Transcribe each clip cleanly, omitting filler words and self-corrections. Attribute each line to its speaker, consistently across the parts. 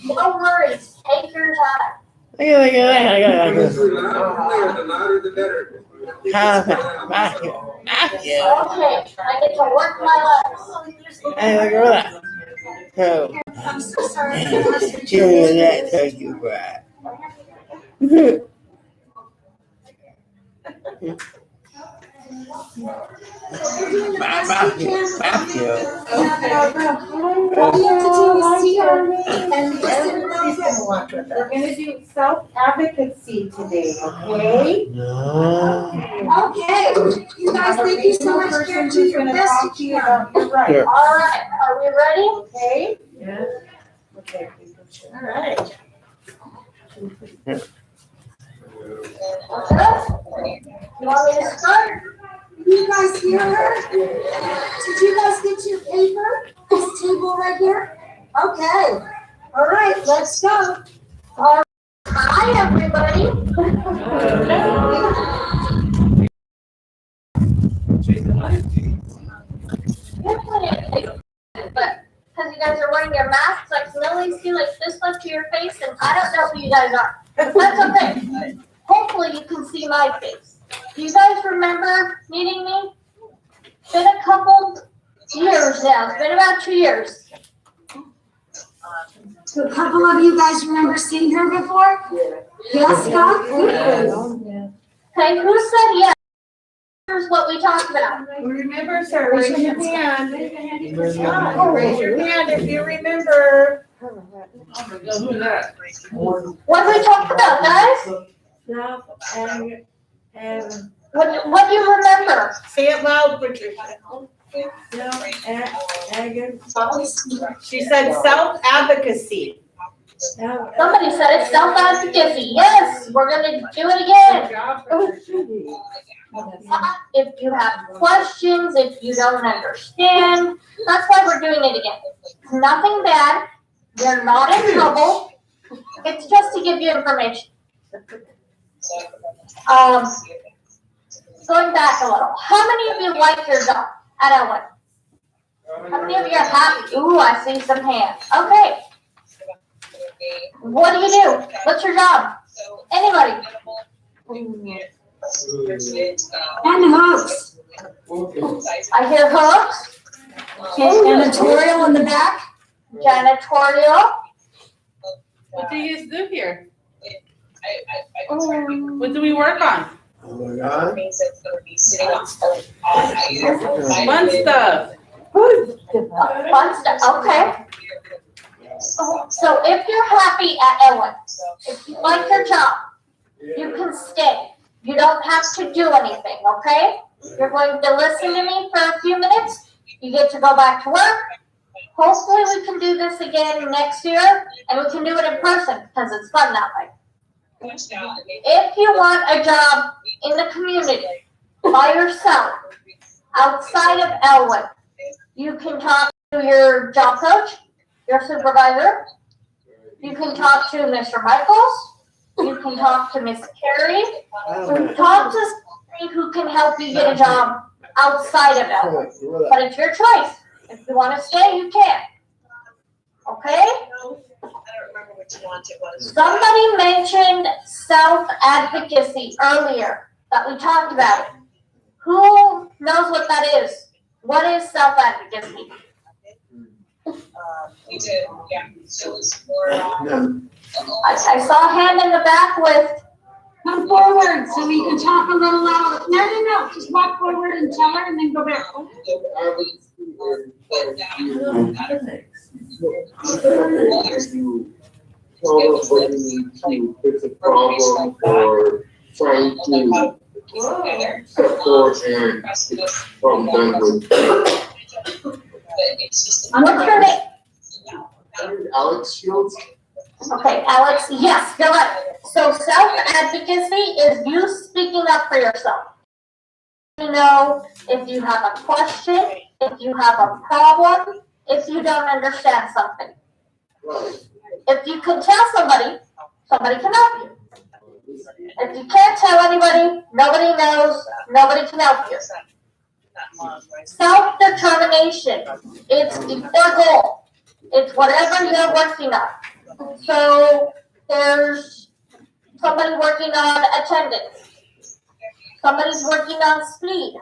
Speaker 1: No worries. Take your time.
Speaker 2: The louder the better.
Speaker 1: Okay, I get to work my legs. I'm so sorry.
Speaker 3: We're going to do self-advocacy today, okay?
Speaker 1: Okay, you guys, thank you so much for doing your best to keep up.
Speaker 3: You're right.
Speaker 1: All right, are we ready?
Speaker 3: Okay? Yeah. Okay. All right.
Speaker 1: You want me to start? You guys hear her? Did you guys get your paper? This table right here? Okay. All right, let's go. All right. Hi, everybody. But because you guys are wearing your masks, I can only see like this much of your face, and I don't know who you guys are. But that's okay. Hopefully you can see my face. Do you guys remember meeting me? It's been a couple years now. It's been about 2 years. So a couple of you guys remember seeing her before? Yes, Scott? Okay, who said yes? Here's what we talked about.
Speaker 3: Remember, sir, raise your hand. Raise your hand if you remember.
Speaker 1: What did we talk about, guys? What do you remember?
Speaker 3: Say it loud, Patricia. She said self-advocacy.
Speaker 1: Somebody said it's self-advocacy. Yes, we're going to do it again. If you have questions, if you don't understand, that's why we're doing it again. It's nothing bad. You're not in trouble. It's just to give you information. Going back a little. How many of you like your job at Ellen? How many of you are happy? Ooh, I see some hands. Okay. What do? What's your job? Anybody? And hooks. I hear hooks. Janitorial in the back. Janitorial.
Speaker 4: What do you do here? What do we work on?
Speaker 2: Oh my God.
Speaker 4: Fun stuff.
Speaker 1: Fun stuff. Okay. So if you're happy at Ellen, if you like your job, you can stay. You don't have to do anything, okay? You're going to listen to me for a few minutes. You get to go back to work. Hopefully we can do this again next year, and we can do it in person because it's fun that way. If you want a job in the community by yourself, outside of Elwood, you can talk to your job coach, your supervisor. You can talk to Mr. Michaels. You can talk to Miss Carey. Talk to somebody who can help you get a job outside of Elwood. But it's your choice. If you want to stay, you can. Okay?
Speaker 5: I don't remember which font it was.
Speaker 1: Somebody mentioned self-advocacy earlier, that we talked about it. Who knows what that is? What is self-advocacy?
Speaker 5: We did, yeah. So it was more.
Speaker 1: I saw a hand in the back with, come forward so we can talk a little louder. No, just walk forward and tell her and then go back.
Speaker 2: Fix a problem or trying to support and from them with.
Speaker 1: What's your name?
Speaker 2: Alex Shields.
Speaker 1: Okay, Alex, yes, you're right. So self-advocacy is you speaking up for yourself. You know, if you have a question, if you have a problem, if you don't understand something.
Speaker 2: Right.
Speaker 1: If you can tell somebody, somebody can help you. If you can't tell anybody, nobody knows, nobody can help you. Self-determination, it's your goal. It's whatever you're working on. So there's somebody working on attendance. Somebody's working on speed.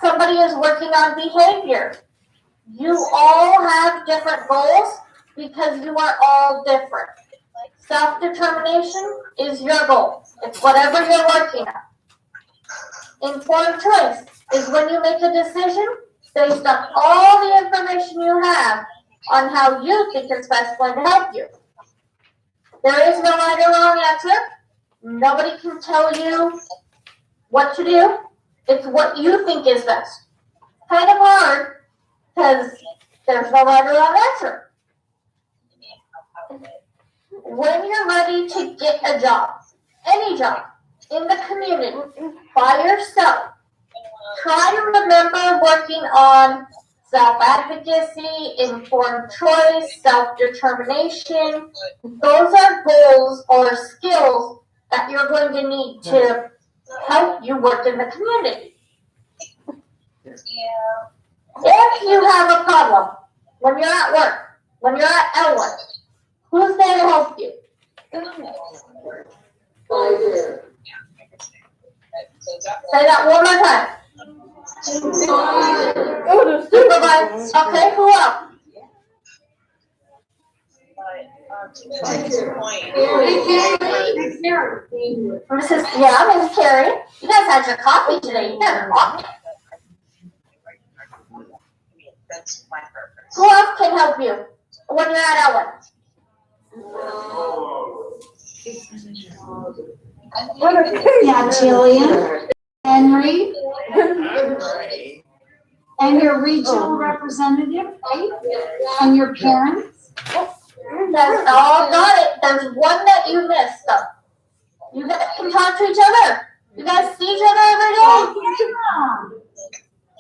Speaker 1: Somebody is working on behavior. You all have different goals because you are all different. Self-determination is your goal. It's whatever you're working on. Informed choice is when you make a decision based on all the information you have on how you think it's best going to help you. There is no right or wrong answer. Nobody can tell you what to do. It's what you think is best. Kind of hard because there's no right or wrong answer. When you're ready to get a job, any job, in the community, by yourself, try to remember working on self-advocacy, informed choice, self-determination. Those are goals or skills that you're going to need to help you work in the community. If you have a problem when you're at work, when you're at Elwood, who's there to help you? Say that one more time. Supervise. Okay, who else? Mrs. Carrie. You guys had your coffee today. You better walk it. Who else can help you when you're at Ellen?
Speaker 6: Yeah, Jillian, Henry, and your regional representative, right? And your parents.
Speaker 1: That's all got it. There's one that you missed though. You guys can talk to each other. You guys see each other every day.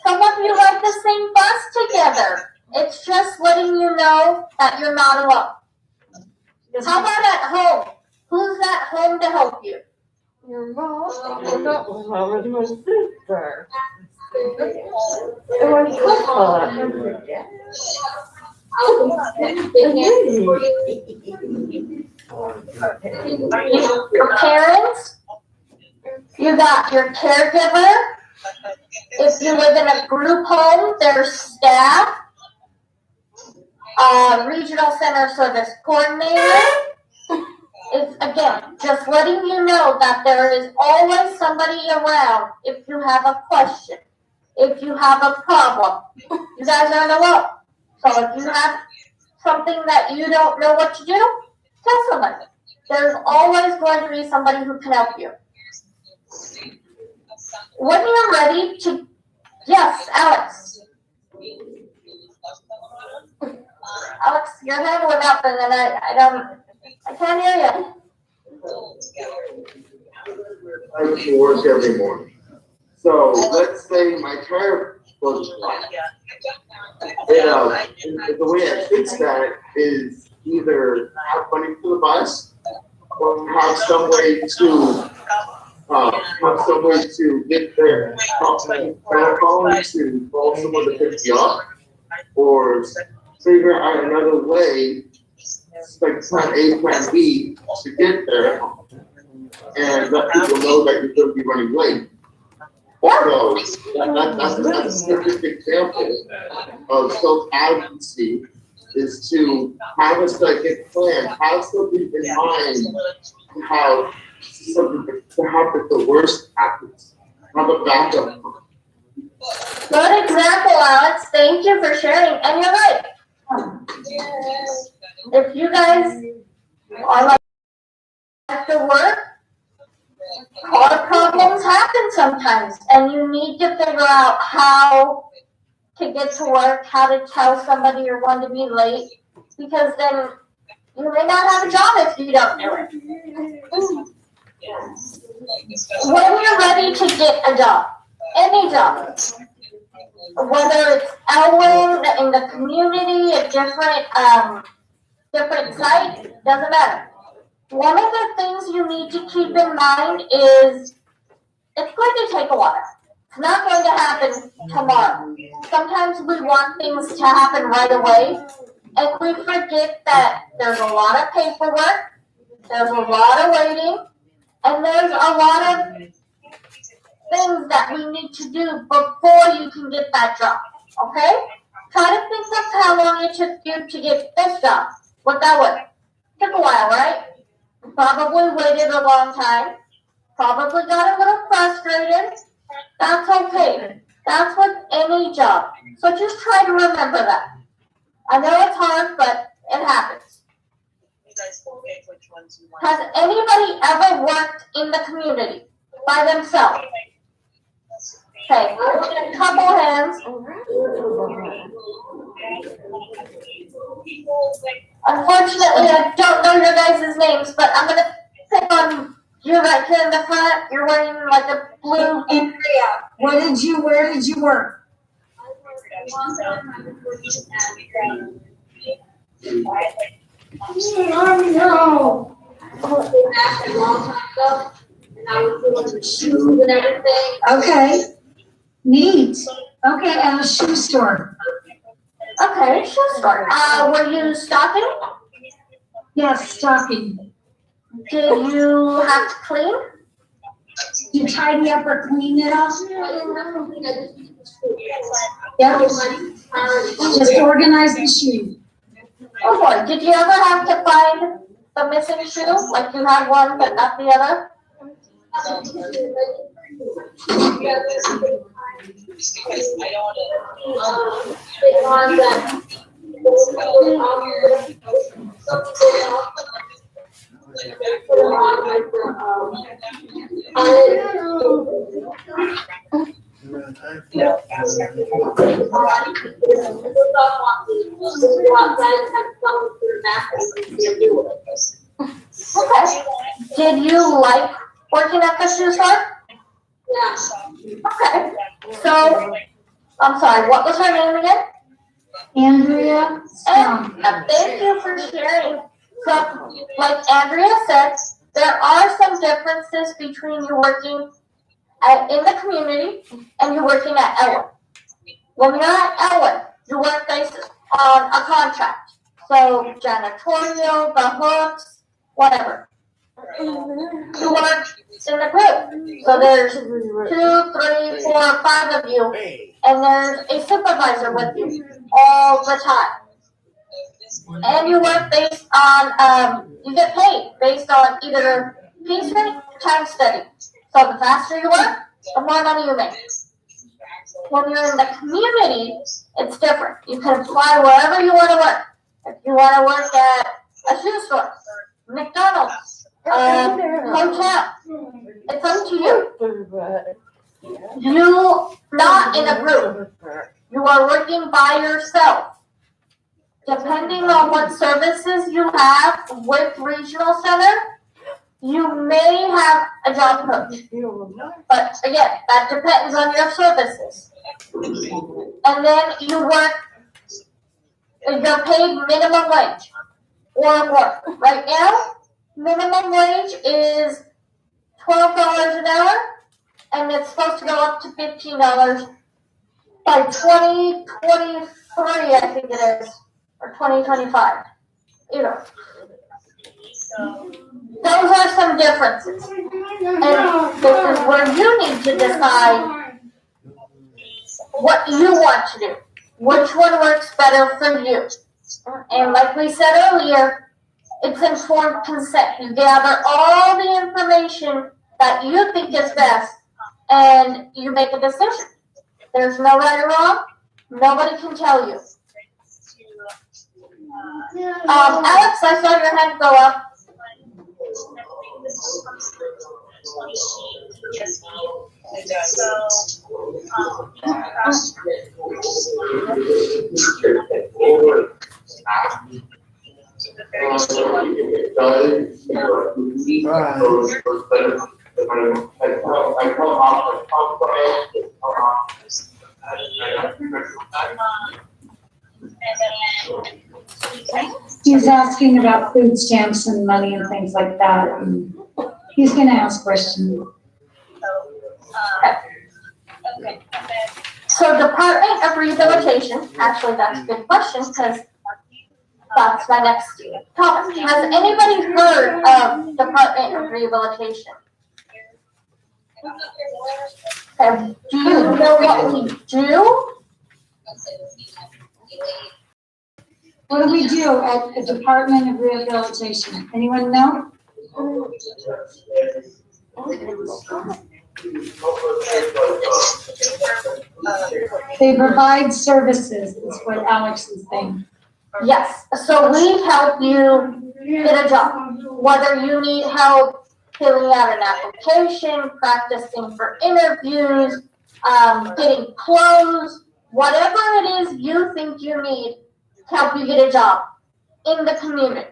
Speaker 1: Some of you ride the same bus together. It's just letting you know that you're not alone. How about at home? Who's at home to help you?
Speaker 3: Your mom. That was already my sister. It was
Speaker 1: Your parents, you got your caregiver. If you live in a group home, there's staff, regional center service coordinator. It's again, just letting you know that there is always somebody around if you have a question, if you have a problem. You guys aren't alone. So if you have something that you don't know what to do, tell somebody. There's always going to be somebody who can help you. When you're ready to, yes, Alex. Alex, your hand went up and then I can't hear you.
Speaker 2: I can work every morning. So let's say my tire goes flat. The way I fix that is either have money for the bus or have some way to get there, telephone to call someone to pick you up, or figure out another way, like plan A, plan B, to get there, and let people know that you're going to be running late. So that's a specific example of self-advocacy, is to have a second plan, have something in mind, how something to happen if the worst happens, have a backup.
Speaker 1: Good example, Alex. Thank you for sharing. And you're right. If you guys are like after work, car problems happen sometimes, and you need to figure out how to get to work, how to tell somebody you're going to be late, because then you may not have a job if you don't do it. When you're ready to get a job, any job, whether it's Elwyn in the community, a different site, doesn't matter. One of the things you need to keep in mind is it's going to take a while. It's not going to happen tomorrow. Sometimes we want things to happen right away, And we forget that there's a lot of paperwork, there's a lot of waiting, and there's a lot of things that we need to do before you can get that job, okay? Try to think of how long it took you to get this job. What that was. Took a while, right? Probably waited a long time. Probably got a little frustrated. That's okay. That's with any job. So just try to remember that. I know it's hard, but it happens.
Speaker 5: You guys will pick which ones you want.
Speaker 1: Has anybody ever worked in the community by themselves? Okay, a couple hands. Unfortunately, I don't know your guys' names, but I'm going to pick on you right here in the front. You're wearing like a blue.
Speaker 6: Andrea, where did you work?
Speaker 3: No.
Speaker 6: Shoes and everything. Okay. Neat. Okay, at a shoe store.
Speaker 1: Okay, sure. Were you stocking?
Speaker 6: Yes, stocking.
Speaker 1: Did you have to clean?
Speaker 6: You tidy up or clean it up? Yep. Just organize the shoe.
Speaker 1: Oh boy, did you ever have to find the missing shoe? Like you had one but not the other? Okay. Did you like working at the shoe store? Okay. So, I'm sorry, what was her name again?
Speaker 6: Andrea?
Speaker 1: And thank you for sharing. So, like Andrea said, there are some differences between you working in the community and you working at Ellen. When you're at Ellen, you work based on a contract. So, janitorial, the hooks, whatever. You work in a group. So there's 2, 3, 4, 5 of you, and there's a supervisor with you all the time. And you work based on, you get paid based on either piece rate, time study. So the faster you work, the more money you make. When you're in the community, it's different. You can apply wherever you want to work. If you want to work at a shoe store, McDonald's, hotel, it's up to you. You're not in a group. You are working by yourself. Depending on what services you have with Regional Center, you may have a job coach. But again, that depends on your services. And then you work, you're paid minimum wage or more. Right now, minimum wage is $12 an hour, and it's supposed to go up to $15 by 2023, I think it is, or 2025. Either. Those are some differences. And this is where you need to decide what you want to do. Which one works better for you? And like we said earlier, it's informed consent. You gather all the information that you think is best, and you make a decision. There's no right or wrong. Nobody can tell you. Alex, I saw your hand go up.
Speaker 6: He's asking about food stamps and money and things like that. And he's gonna ask questions.
Speaker 1: So Department of Rehabilitation, actually that's a good question because That's my next topic. Has anybody heard of Department of Rehabilitation? Okay, do you know what we do?
Speaker 6: What do we do at the Department of Rehabilitation? Anyone know? They provide services, is what Alex is saying.
Speaker 1: Yes, so we help you get a job, whether you need help filling out an application, practicing for interviews, getting clothes, whatever it is you think you need to help you get a job in the community,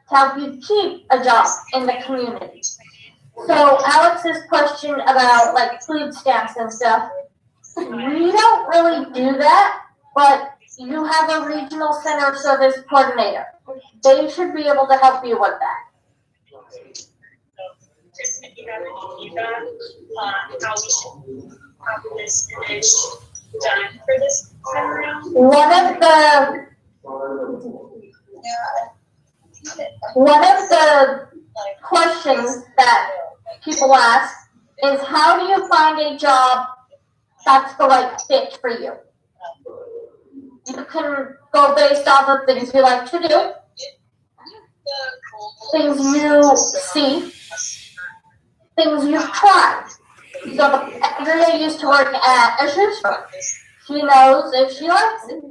Speaker 1: to help you keep a job in the community. So Alex's question about like food stamps and stuff, we don't really do that, but you have a regional center service coordinator. They should be able to help you with that.
Speaker 5: Kristen, you have any feedback on how we should have this image done for this time around?
Speaker 1: One of the questions that people ask is, how do you find a job that's the right fit for you? You can go based off of things you like to do, things you see, things you've tried. So Andrea used to work at a shoe store. She knows if she likes it.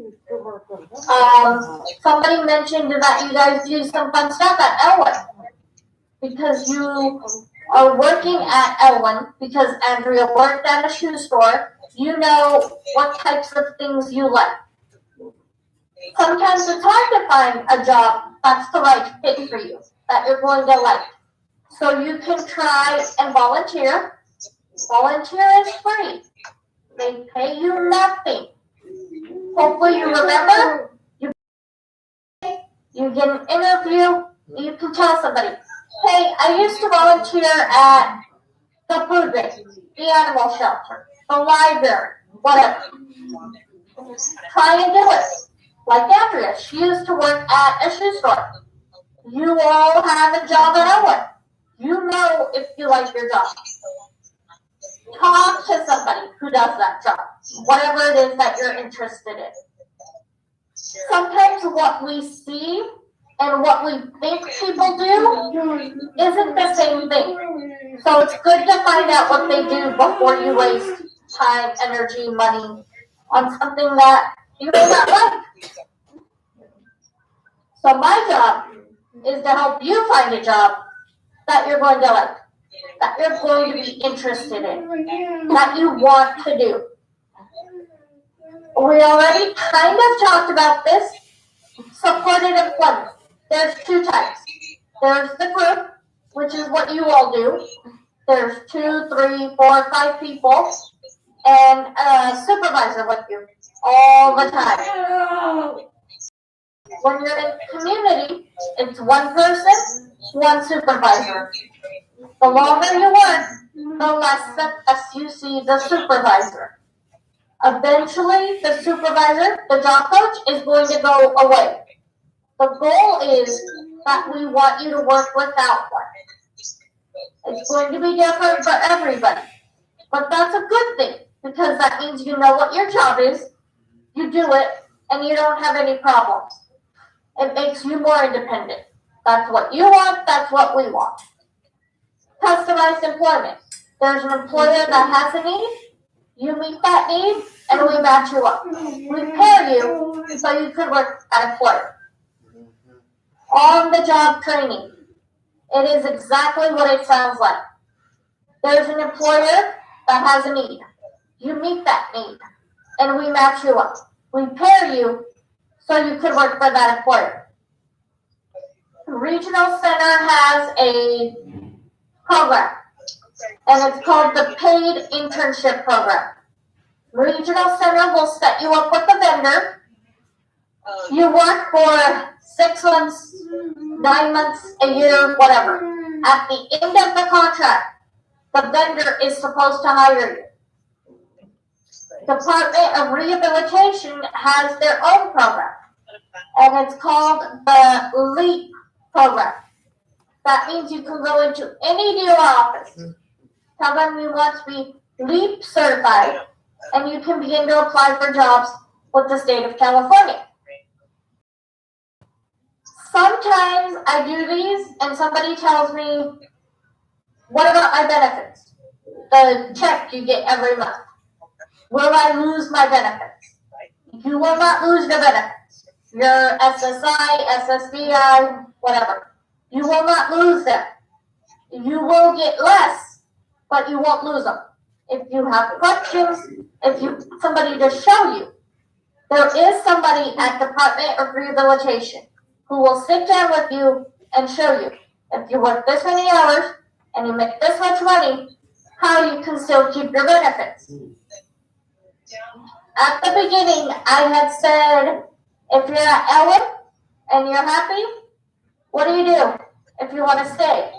Speaker 1: Somebody mentioned that you guys do some fun stuff at Elwyn. Because you are working at Elwyn, because Andrea worked at a shoe store, you know what types of things you like. Sometimes it's hard to find a job that's the right fit for you, that you're going to like. So you can try and volunteer. Volunteer is free. They pay you nothing. Hopefully you remember, you get an interview, you can tell somebody, hey, I used to volunteer at the food bank, the animal shelter, the library, whatever. Try and do it. Like Andrea, she used to work at a shoe store. You all have a job at Elwyn. You know if you like your job. Talk to somebody who does that job, whatever it is that you're interested in. Sometimes what we see and what we think people do isn't the same thing. So it's good to find out what they do before you waste time, energy, money on something that you may not like. So my job is to help you find a job that you're going to like, that you're going to be interested in, that you want to do. We already kind of talked about this. Supported employment. There's two types. There's the group, which is what you all do. There's 2, 3, 4, 5 people, and a supervisor with you all the time. When you're in community, it's one person, one supervisor. The longer you work, the less you see the supervisor. Eventually, the supervisor, the job coach, is going to go away. The goal is that we want you to work without one. It's going to be different for everybody. But that's a good thing, because that means you know what your job is, you do it, and you don't have any problems. It makes you more independent. That's what you want, that's what we want. Customized employment. There's an employer that has a need, you meet that need, and we match you up. We pair you so you could work at an employer. On-the-job training. It is exactly what it sounds like. There's an employer that has a need. You meet that need, and we match you up. We pair you so you could work for that employer. The Regional Center has a program, and it's called the Paid Internship Program. Regional Center will set you up with a vendor. You work for 6 months, 9 months, a year, whatever. At the end of the contract, the vendor is supposed to hire you. Department of Rehabilitation has their own program. and it's called the LEAP program. That means you can go into any dealer office, tell them you want to be LEAP certified, and you can begin to apply for jobs with the state of California. Sometimes I do these and somebody tells me, what about my benefits? The check you get every month. Will I lose my benefits? You will not lose your benefits. Your SSI, SSDI, whatever. You will not lose them. You will get less, but you won't lose them. If you have questions, if you somebody to show you, there is somebody at Department of Rehabilitation who will sit down with you and show you, if you work this many hours and you make this much money, how you can still keep your benefits. At the beginning, I had said, if you're at Ellen and you're happy, what do you do if you want to stay?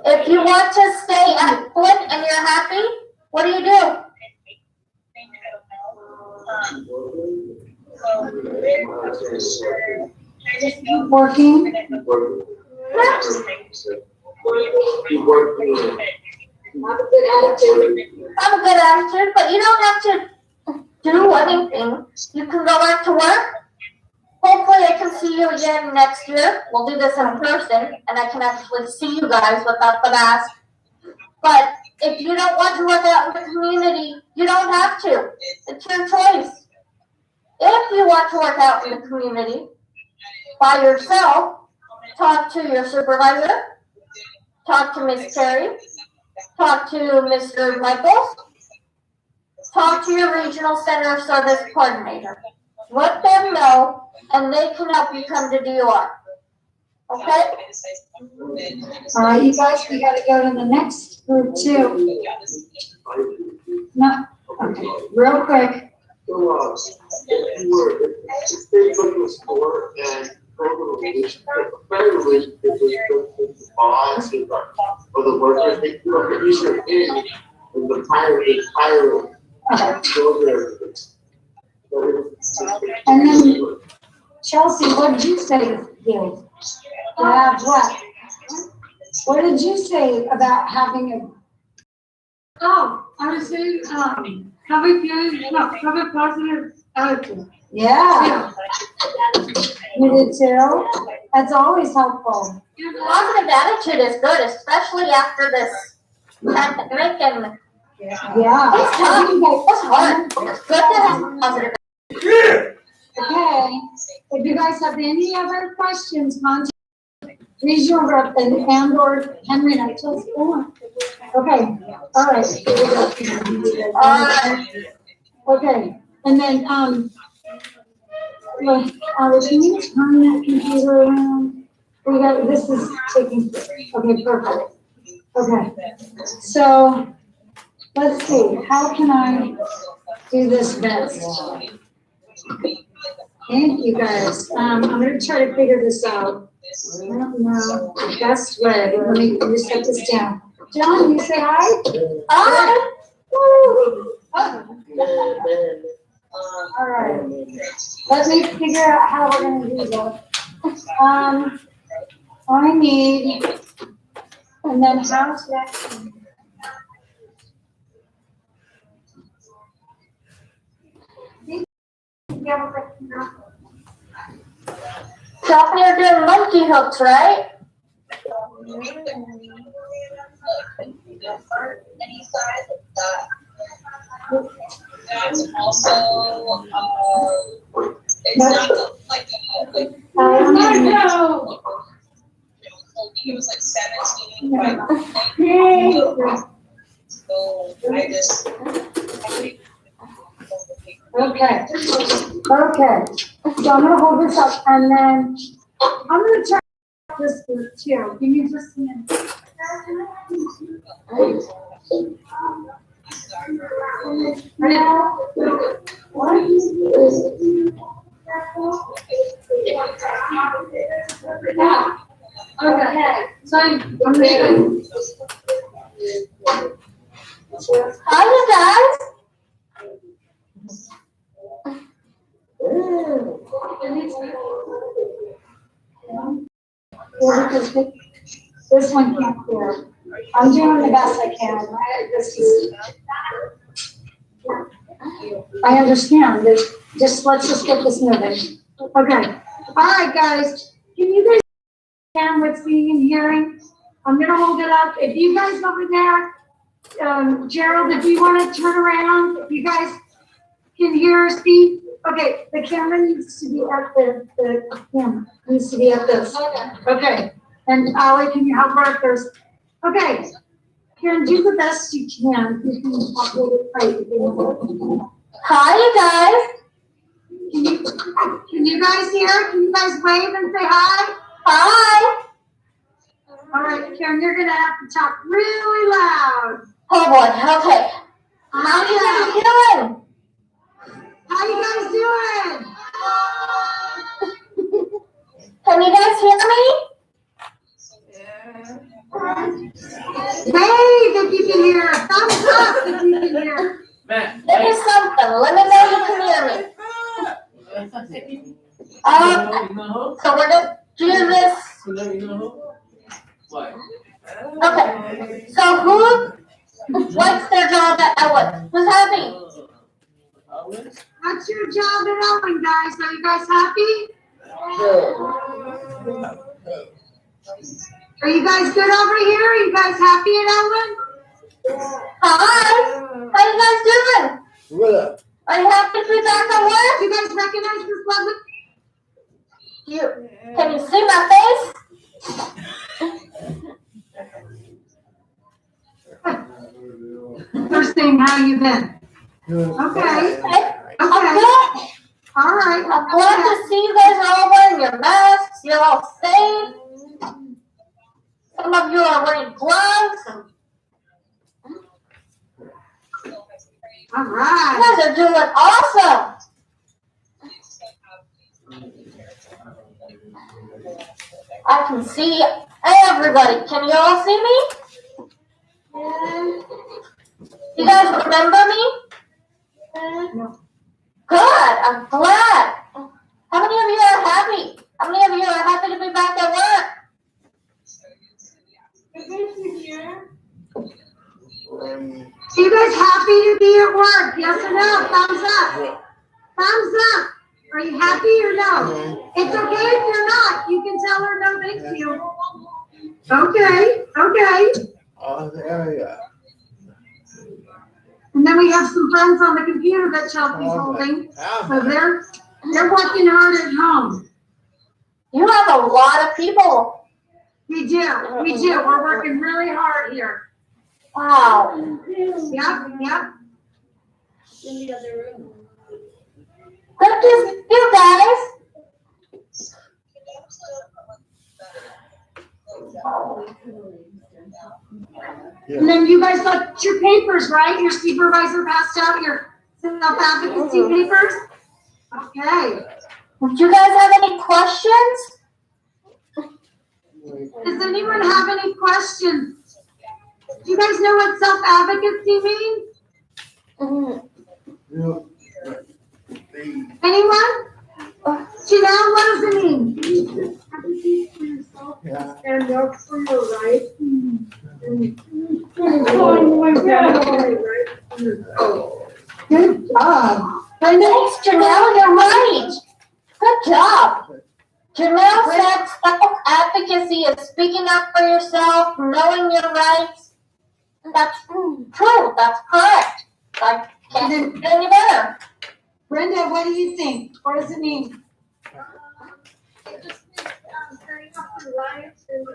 Speaker 1: If you want to stay at Flint and you're happy, what do you do?
Speaker 6: Working.
Speaker 1: Have a good attitude, but you don't have to do anything. You can go back to work. Hopefully I can see you again next year. We'll do this in person and I can actually see you guys without the mask. But if you don't want to work out in the community, you don't have to. It's your choice. If you want to work out in the community by yourself, talk to your supervisor, talk to Miss Terry, talk to Mr. Michaels, talk to your regional center service coordinator. Let them know, and they can help you come to DOR. Okay?
Speaker 6: All right, you guys, we gotta go to the next group too. No, okay, real quick.
Speaker 2: So, if you were, if they go to a store and go to a relationship, a friendly relationship with the boss or the worker, they do a producer in, and the pirate is hiring. Go there.
Speaker 6: And then, Chelsea, what did you say, Gil? What? What did you say about having a?
Speaker 7: Oh, I was saying, have a positive attitude.
Speaker 6: Yeah. You did too? That's always helpful.
Speaker 1: Positive attitude is good, especially after this pandemic and
Speaker 6: Yeah.
Speaker 1: it's tough. It's hard. It's good to have positive.
Speaker 6: Okay, if you guys have any other questions, contact regional rep and or Henry and I told you. Okay, all right. Okay, and then, look, can you turn that computer around? We got, this is taking, okay, perfect. Okay, so, let's see, how can I do this best? Thank you guys. I'm gonna try to figure this out. I don't know the best way. Let me just set this down. John, you say hi? Hi. Woo. All right. Let me figure out how we're gonna do this. I need, and then how's that?
Speaker 1: So you're doing monkey hooks, right?
Speaker 5: That's also, it's not like he was like 17, but so I just.
Speaker 6: Okay, so I'm gonna hold this up and then I'm gonna try this group too. Give me just a minute.
Speaker 7: Okay, so I'm leaving.
Speaker 1: Hi, you guys.
Speaker 6: Yeah, because this one can't clear. I'm doing the best I can. I understand. Let's just get this moving. Okay. All right, guys. Can you guys understand what's being hearing? I'm gonna hold it up. If you guys over there, Gerald, if you want to turn around, if you guys can hear or speak. Okay, the camera needs to be at the camera needs to be at this. Okay. And Ally, can you help her if there's, okay. Karen, do the best you can. You can hold it tight.
Speaker 1: Hi, you guys.
Speaker 6: Can you guys hear? Can you guys wave and say hi?
Speaker 1: Hi.
Speaker 6: All right, Karen, you're gonna have to talk really loud.
Speaker 1: Oh boy. Okay. How you guys doing?
Speaker 6: How you guys doing?
Speaker 1: Can you guys hear me?
Speaker 6: Wave if you can hear. Thumbs up if you can hear.
Speaker 1: Give me something. Let me know you can hear me. So we're gonna do this. Okay. So who likes their job at Ellen? Who's happy?
Speaker 6: What's your job at Owen, guys? Are you guys happy? Are you guys good over here? Are you guys happy at Owen?
Speaker 1: Hi. How you guys doing? Are you happy to be back at work?
Speaker 6: Do you guys recognize this lovely?
Speaker 1: Can you see my face?
Speaker 6: They're saying, how you been? Okay.
Speaker 1: I'm good.
Speaker 6: All right.
Speaker 1: I'm glad to see you guys are all wearing your masks. You're all safe. Some of you are wearing gloves.
Speaker 6: All
Speaker 1: You
Speaker 6: right.
Speaker 1: guys are doing awesome. I can see everybody. Can you all see me? You guys remember me?
Speaker 6: No.
Speaker 1: Good. I'm glad. How many of you are happy? How many of you are happy to be back at work?
Speaker 6: Are you guys happy to be at work? Yes or no? Thumbs up. Thumbs up. Are you happy or no? It's okay if you're not. You can tell her no, thank you. Okay. And then we have some friends on the computer that Chelsea's holding. So they're working hard at home.
Speaker 1: You have a lot of people.
Speaker 6: We do. We're working really hard here.
Speaker 1: Wow.
Speaker 6: Yep.
Speaker 1: Good to see you guys.
Speaker 6: And then you guys got your papers, right? Your supervisor passed out your self-advocacy papers? Okay.
Speaker 1: Do you guys have any questions?
Speaker 6: Does anyone have any questions? Do you guys know what self-advocacy means? Anyone? Janelle, what does it mean? Advocate for yourself and work for your rights. Good job.
Speaker 1: Thanks, Janelle. You're right. Good job. Janelle said self-advocacy is speaking up for yourself, knowing your rights. That's true. That's correct. I can't do any better.
Speaker 6: Brenda, what do you think? What does it mean?
Speaker 7: It just means standing up for rights and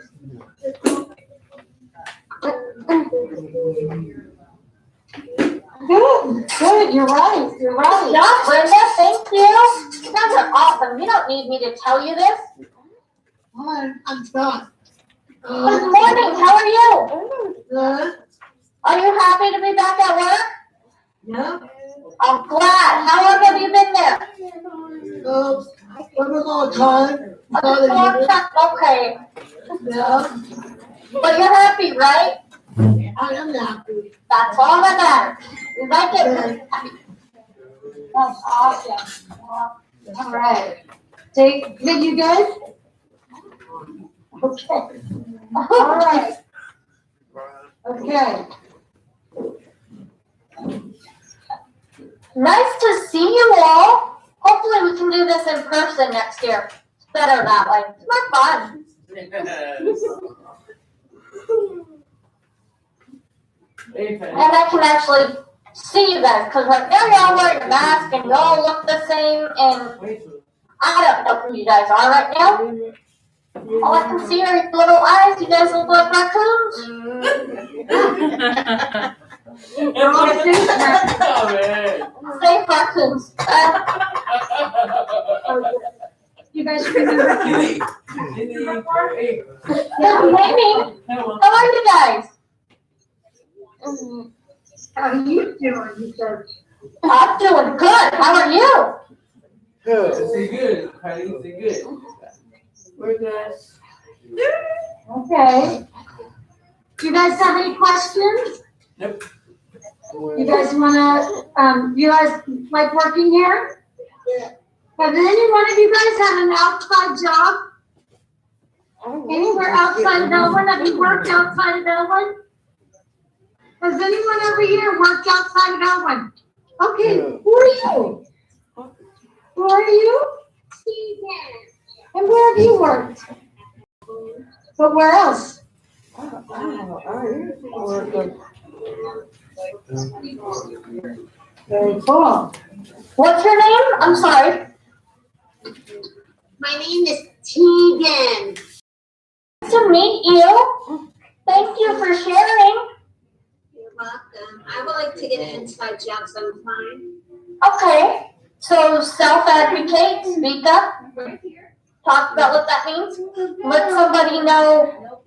Speaker 6: Good, you're right.
Speaker 1: Yeah, Brenda, thank you. You guys are awesome. You don't need me to tell you this.
Speaker 6: I'm Scott.
Speaker 1: Good morning. How are you?
Speaker 6: Good.
Speaker 1: Are you happy to be back at work?
Speaker 6: Yeah.
Speaker 1: I'm glad. How long have you been there?
Speaker 6: For a long time.
Speaker 1: Okay.
Speaker 6: Yeah.
Speaker 1: But you're happy, right?
Speaker 6: I am happy.
Speaker 1: That's all that matters. You like it?
Speaker 6: That's awesome. All right. Did you good? Okay. All right. Okay.
Speaker 1: Nice to see you all. Hopefully we can do this in person next year. It's better that way. It's more fun. And I can actually see you guys, because right now you're all wearing a mask and you all look the same, and I don't know who you guys are right now. All I can see are your little eyes. You guys look like raccoons. Say raccoons.
Speaker 6: You guys remember?
Speaker 1: Yeah, maybe. How are you guys?
Speaker 6: How are you doing? You said.
Speaker 1: I'm doing good. How are you?
Speaker 4: Good. We're good.
Speaker 6: Okay. Do you guys have any questions?
Speaker 4: Nope.
Speaker 6: You guys you guys like working here? Yeah. Have any one of you guys had an outside job? Anywhere outside of Elwood? Have you worked outside of Elwood? Has anyone over here worked outside of Elwood? Okay, who are you? Who are you? And where have you worked? But where else? Very cool.
Speaker 1: What's your name? I'm sorry.
Speaker 7: My name is Tegan.
Speaker 1: Nice to meet you. Thank you for sharing.
Speaker 7: You're welcome. I would like to get an inside job sometime.
Speaker 1: Okay. So self-advocate, speak up. Talk about what that means. Let somebody know.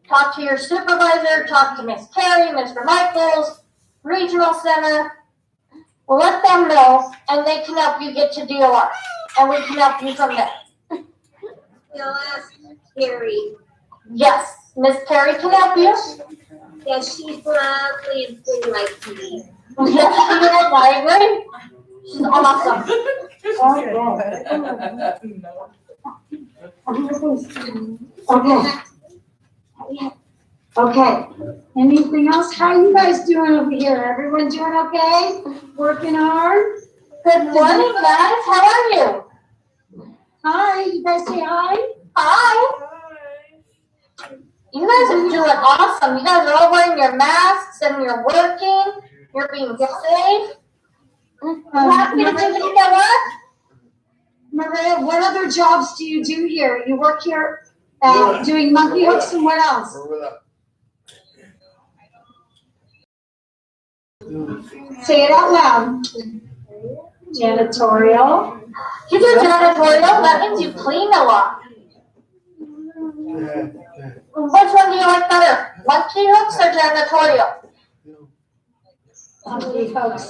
Speaker 1: Talk to your supervisor. Talk to Miss Carey, Mr. Michaels, Regional Center. Let them know, and they can help you get to DOR, and we can help you from there.
Speaker 7: You'll ask Carrie.
Speaker 1: Yes, Miss Carey can help you.
Speaker 7: Yeah, she's lovely and pretty like me.
Speaker 1: Yes, she is. I agree. She's awesome.
Speaker 6: Okay. Okay. Anything else? How are you guys doing over here? Everyone doing okay? Working hard?
Speaker 1: Good morning, guys. How are you?
Speaker 6: Hi. You guys say hi?
Speaker 1: Hi. You guys are doing awesome. You guys are all wearing your masks and you're working. You're being safe. Happy to do the work.
Speaker 6: Maria, what other jobs do you do here? You work here doing monkey hooks and what else? Say it out loud. Janitorial.
Speaker 1: You do janitorial. That means you clean a lot. Which one do you like better? Monkey hooks or janitorial?
Speaker 6: Monkey hooks.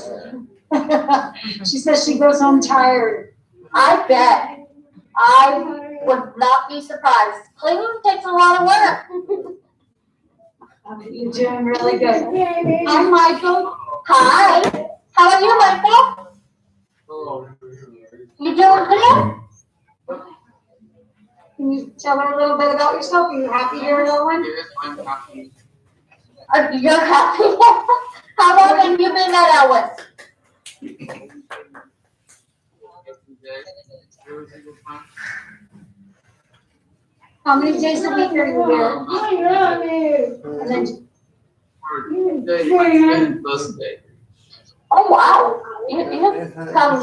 Speaker 6: She says she goes home tired.
Speaker 1: I bet. I would not be surprised. Cleaning takes a lot of work.
Speaker 6: You're doing really good. Hi, Michael.
Speaker 1: Hi. How are you, Michael? You doing good?
Speaker 6: Can you tell her a little bit about yourself? Are you happy here in Owen?
Speaker 2: Yes, I'm happy.
Speaker 1: You're happy? How long have you been at Elwood?
Speaker 6: How many days a week are you here? And then,
Speaker 1: Oh, wow. You come.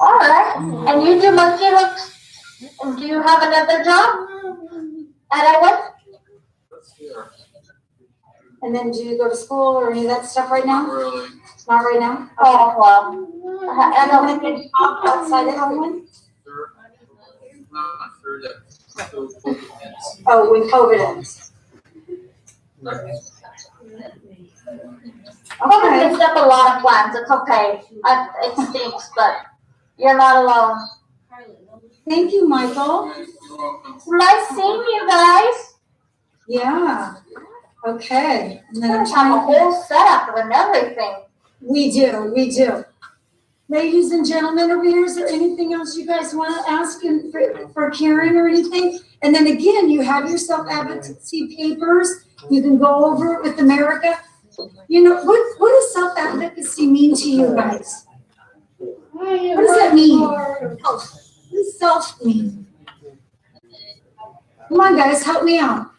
Speaker 1: All right. And you do monkey hooks? And do you have another job at Elwood?
Speaker 6: and then do you go to school or any of that stuff right now?
Speaker 2: Really?
Speaker 6: Not right now?
Speaker 1: Oh, well.
Speaker 6: I don't think any job outside of Elwood?
Speaker 2: Not sure that.
Speaker 6: Oh, when COVID ends.
Speaker 1: COVID
Speaker 6: Okay.
Speaker 1: messed up a lot of plans. It's okay. It stinks, but you're not alone.
Speaker 6: Thank you, Michael.
Speaker 1: It's nice seeing you guys.
Speaker 6: Yeah. Okay, and then I'm
Speaker 1: Let's have a
Speaker 6: trying,
Speaker 1: whole setup and everything.
Speaker 6: we do. Ladies and gentlemen over here, is there anything else you guys want to ask for Karen or anything? And then again, you have your self-advocacy papers. You can go over it with America. You know, what does self-advocacy mean to you guys? What does that mean? What does self mean? Come on, guys, help me out.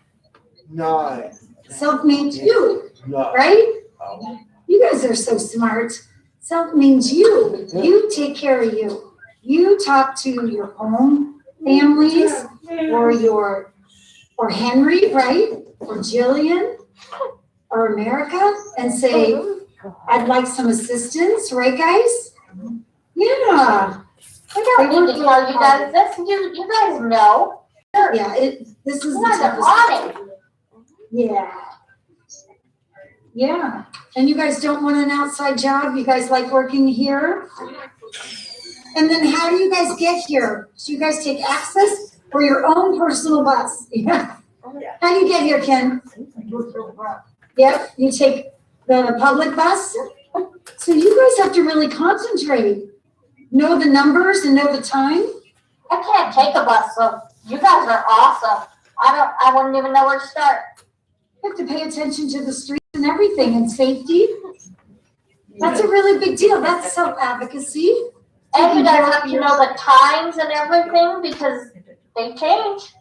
Speaker 4: Nine.
Speaker 6: Self means you,
Speaker 4: Nine.
Speaker 6: right? You guys are so smart. Self means you. You take care of you. You talk to your home families or Henry, right? Or Jillian or America and say, I'd like some assistance, right, guys? Yeah.
Speaker 1: We don't need to tell you guys this. You guys know.
Speaker 6: Yeah, this is
Speaker 1: You
Speaker 6: the
Speaker 1: guys are
Speaker 6: toughest.
Speaker 1: on it.
Speaker 6: Yeah. Yeah. And you guys don't want an outside job? You guys like working here? And then how do you guys get here? Do you guys take access or your own personal bus? Yeah. How do you get here, Ken? Yep, you take the public bus? So you guys have to really concentrate. Know the numbers and know the time?
Speaker 1: I can't take a bus, so you guys are awesome. I wouldn't even know where to start.
Speaker 6: You have to pay attention to the streets and everything and safety. That's a really big deal. That's self-advocacy.
Speaker 1: And you guys have to know the times and everything because they change.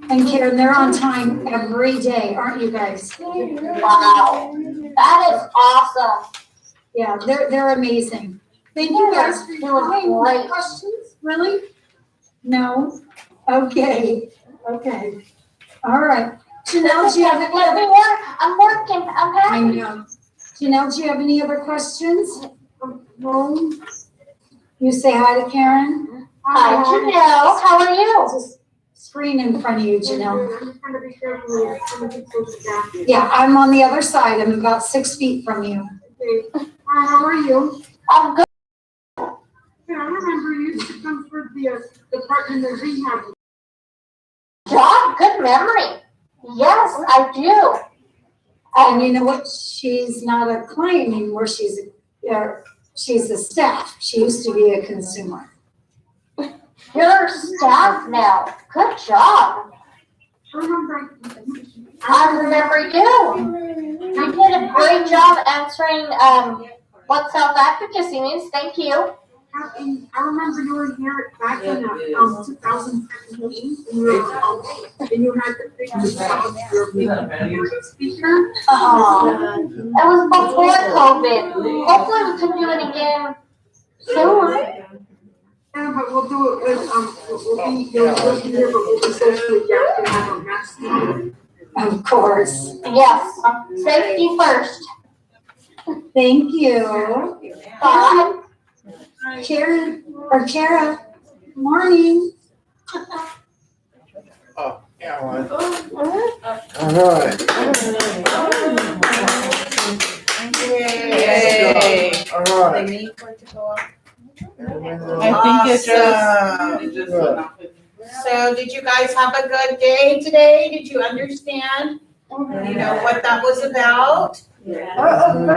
Speaker 6: And Karen, they're on time every day, aren't you guys?
Speaker 1: Wow. That is awesome.
Speaker 6: Yeah, they're amazing. Thank you guys for your time. More
Speaker 1: Great.
Speaker 6: questions? Really? No? Okay. All right. Janelle, do you have any other?
Speaker 1: I'm working. I'm
Speaker 6: I
Speaker 1: happy.
Speaker 6: know. Janelle, do you have any other questions? No. You say hi to Karen?
Speaker 1: Hi, Janelle. How are you?
Speaker 6: Just screen in front of you, Janelle. Yeah, I'm on the other side. I'm about 6 feet from you.
Speaker 3: Hi, how are you?
Speaker 1: I'm good.
Speaker 3: Yeah, I remember you used to come for the department of rehab.
Speaker 1: Job, good memory. Yes, I do.
Speaker 6: And you know what? She's not a client anymore. She's a staff. She used to be a consumer.
Speaker 1: You're staff now. Good job. I remember you. You did a great job answering what self-advocacy means. Thank you.
Speaker 3: I remember you were here back in 2017, and you had the big speaker.
Speaker 1: It was before COVID. Hopefully we can do it again soon.
Speaker 3: Yeah, but we'll do it with, we'll be here, but we'll be socially adapted and have a mask on.
Speaker 6: Of course.
Speaker 1: Yes, safety first.
Speaker 6: Thank you.
Speaker 1: Bye.
Speaker 6: Karen, or Kara, morning.
Speaker 4: Oh, Caroline. All right.
Speaker 8: Yay.
Speaker 4: All right.
Speaker 8: I think it's
Speaker 4: Good.
Speaker 8: So did you guys have a good day today? Did you understand? You know what that was about? Awesome.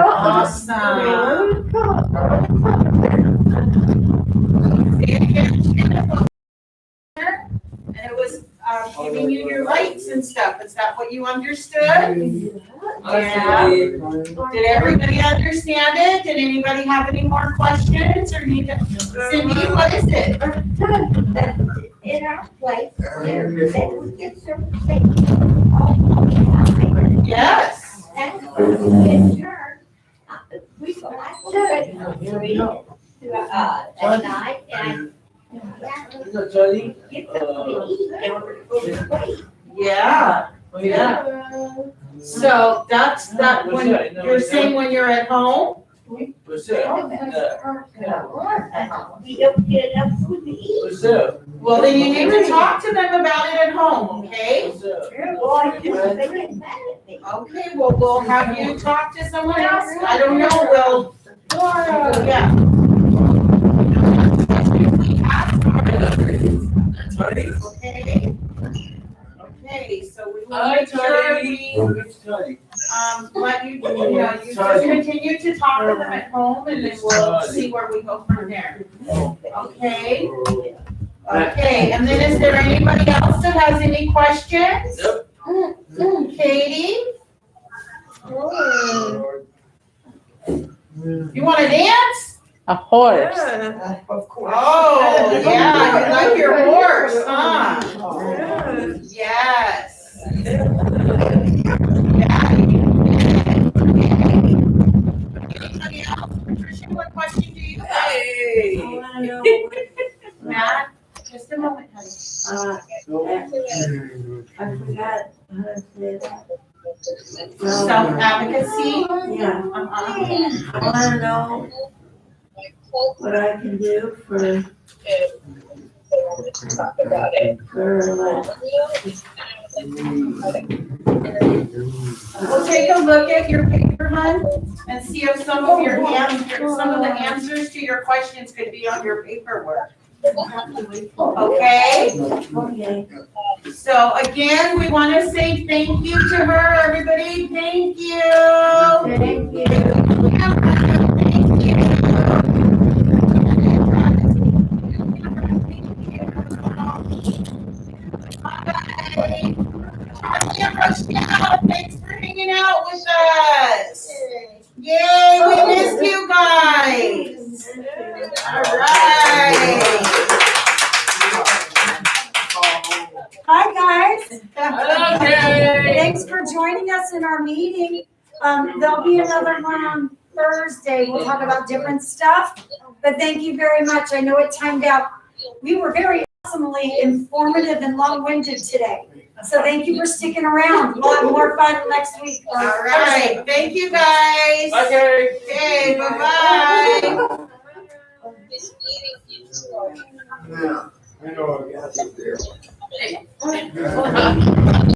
Speaker 8: And it was giving you your rights and stuff. Is that what you understood? Yeah. Did everybody understand it? Did anybody have any more questions or need to? Cindy, what is it?
Speaker 7: In our place, it's
Speaker 8: Yes.
Speaker 7: and in turn, we go back to it. At night and. Get something to eat in order to go to sleep.
Speaker 8: Yeah. Yeah. So that's when you're saying when you're at home?
Speaker 7: We don't get enough food to eat.
Speaker 8: Well, then you need to talk to them about it at home, okay?
Speaker 7: Boy, they get mad at me.
Speaker 8: Okay, well, we'll have you talk to someone else. I don't know, yeah. Okay. Okay, so we make sure we, let you, you just continue to talk to them at home and then we'll see where we go from there. Okay? Okay, and then is there anybody else that has any questions? Katie? You wanna dance?
Speaker 9: A horse.
Speaker 3: Of course.
Speaker 8: Oh, yeah, you like your horse, huh? Yes. Anybody else? Patricia, what question do you have? Matt, just a moment, honey.
Speaker 10: I forgot how to say that.
Speaker 8: Self-advocacy?
Speaker 10: Yeah, I wanna know what I can do for
Speaker 8: We'll take a look at your paper, hon, and see if some of the answers to your questions could be on your paperwork. Okay?
Speaker 10: Okay.
Speaker 8: So again, we want to say thank you to her, everybody. Thank you.
Speaker 10: Thank you.
Speaker 8: Thank you. Bye. Thanks for hanging out with us. Yay, we missed you guys. All right.
Speaker 6: Hi, guys.
Speaker 8: Okay.
Speaker 6: Thanks for joining us in our meeting. There'll be another one on Thursday. We'll talk about different stuff. But thank you very much. I know it timed out. We were very awesomely informative and long-winded today. So thank you for sticking around. We'll have more fun next week.
Speaker 8: All right. Thank you, guys.
Speaker 7: Okay.
Speaker 8: Okay, bye-bye.
Speaker 4: Yeah, I know I got it there.